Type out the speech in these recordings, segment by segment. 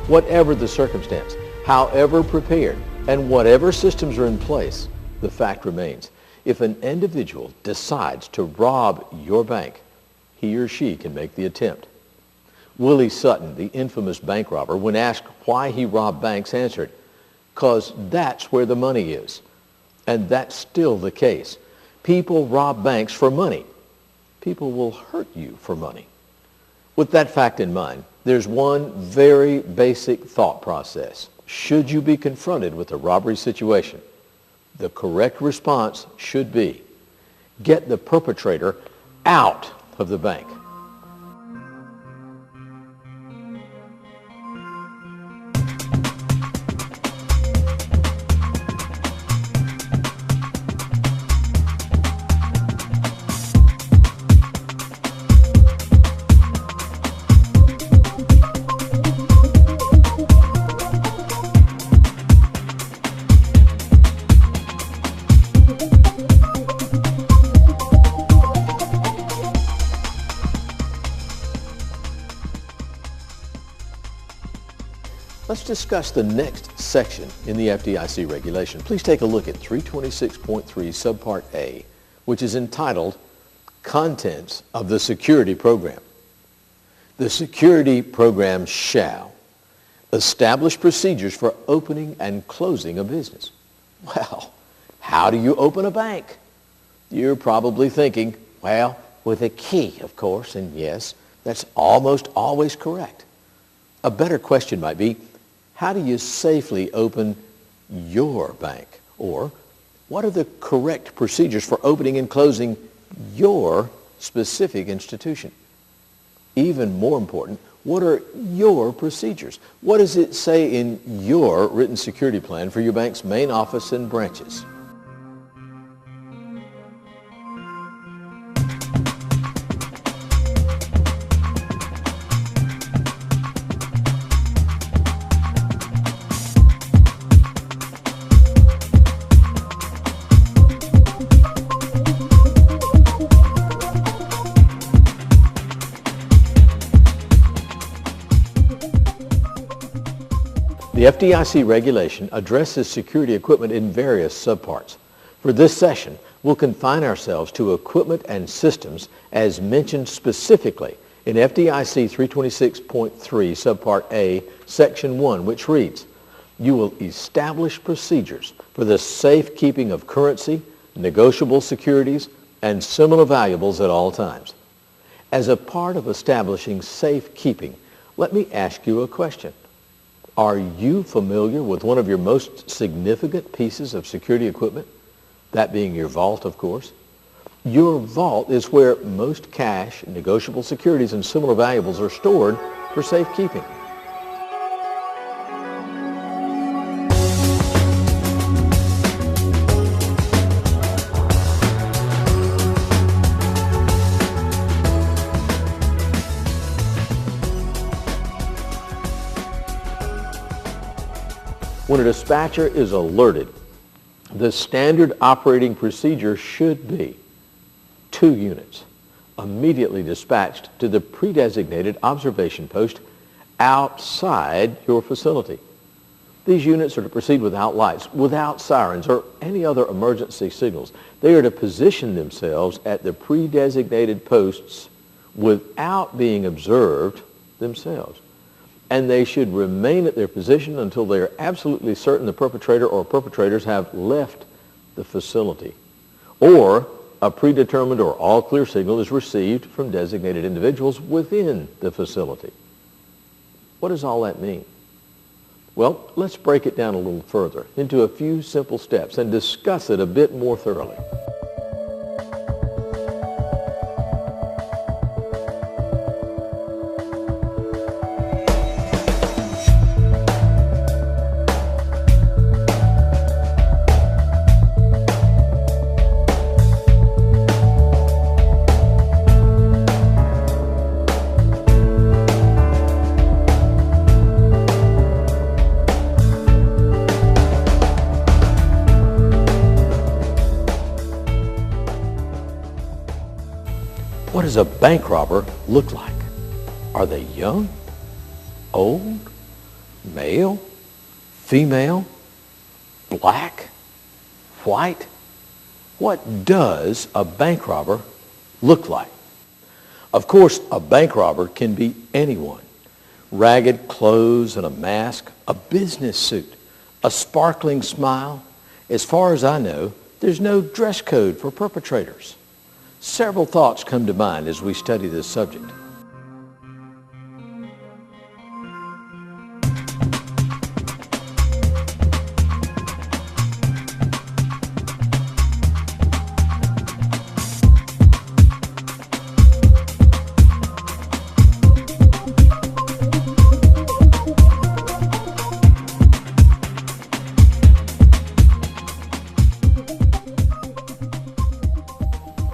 Whatever the circumstance, however prepared, and whatever systems are in place, the fact remains. If an individual decides to rob your bank, he or she can make the attempt. Willie Sutton, the infamous bank robber, when asked why he robbed banks, answered, "'Cause that's where the money is." And that's still the case. People rob banks for money. People will hurt you for money. With that fact in mind, there's one very basic thought process. Should you be confronted with a robbery situation, the correct response should be, get the perpetrator out of the bank. Let's discuss the next section in the FDIC regulation. Please take a look at 326.3 subpart A, which is entitled Contents of the Security Program. The security program shall establish procedures for opening and closing a business. Well, how do you open a bank? You're probably thinking, well, with a key, of course, and yes, that's almost always correct. A better question might be, how do you safely open your bank? Or what are the correct procedures for opening and closing your specific institution? Even more important, what are your procedures? What does it say in your written security plan for your bank's main office and branches? The FDIC regulation addresses security equipment in various subparts. For this session, we'll confine ourselves to equipment and systems as mentioned specifically in FDIC 326.3 subpart A, section 1, which reads, you will establish procedures for the safekeeping of currency, negotiable securities, and similar valuables at all times. As a part of establishing safekeeping, let me ask you a question. Are you familiar with one of your most significant pieces of security equipment? That being your vault, of course. Your vault is where most cash, negotiable securities, and similar valuables are stored for safekeeping. When a dispatcher is alerted, the standard operating procedure should be 2 units immediately dispatched to the pre-designated observation post outside your facility. These units are to proceed without lights, without sirens, or any other emergency signals. They are to position themselves at the pre-designated posts without being observed themselves. And they should remain at their position until they are absolutely certain the perpetrator or perpetrators have left the facility, or a predetermined or all-clear signal is received from designated individuals within the facility. What does all that mean? Well, let's break it down a little further into a few simple steps and discuss it a bit more thoroughly. What does a bank robber look like? Are they young, old, Male? Female? Black? White? What does a bank robber look like? Of course, a bank robber can be anyone. Ragged clothes and a mask, a business suit, a sparkling smile. As far as I know, there's no dress code for perpetrators. Several thoughts come to mind as we study this subject.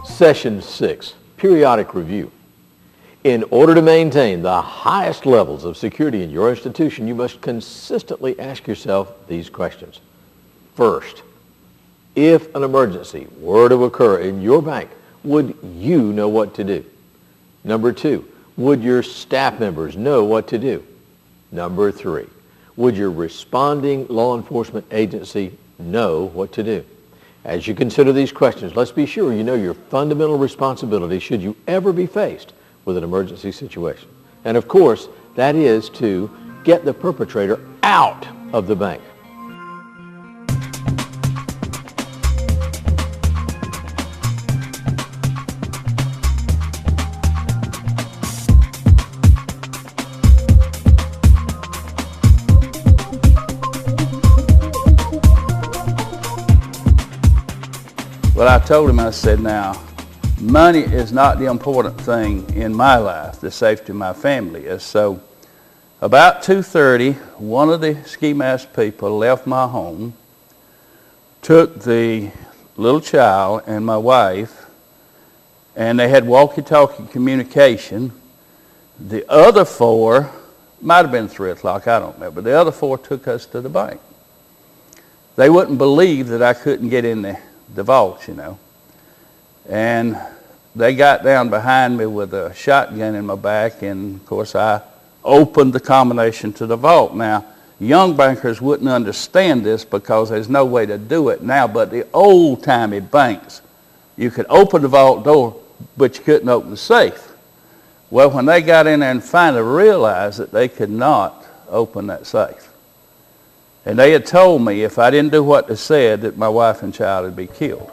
Session 6, Periodic Review. In order to maintain the highest levels of security in your institution, you must consistently ask yourself these questions. First, if an emergency were to occur in your bank, would you know what to do? Number 2, would your staff members know what to do? Number 3, would your responding law enforcement agency know what to do? As you consider these questions, let's be sure you know your fundamental responsibility should you ever be faced with an emergency situation. And of course, that is to get the perpetrator out of the bank. Well, I told him, I said, now, money is not the important thing in my life. The safety of my family is. So about 2:30, one of the ski mask people left my home, took the little child and my wife, and they had walkie-talkie communication. The other 4, might have been 3 o'clock, I don't remember, the other 4 took us to the bank. They wouldn't believe that I couldn't get in the vault, you know. And they got down behind me with a shotgun in my back, and of course I opened the combination to the vault. Now, young bankers wouldn't understand this because there's no way to do it now, but the old-timey banks, you could open the vault door, but you couldn't open the safe. Well, when they got in there and finally realized that they could not open that safe, and they had told me if I didn't do what they said that my wife and child would be killed.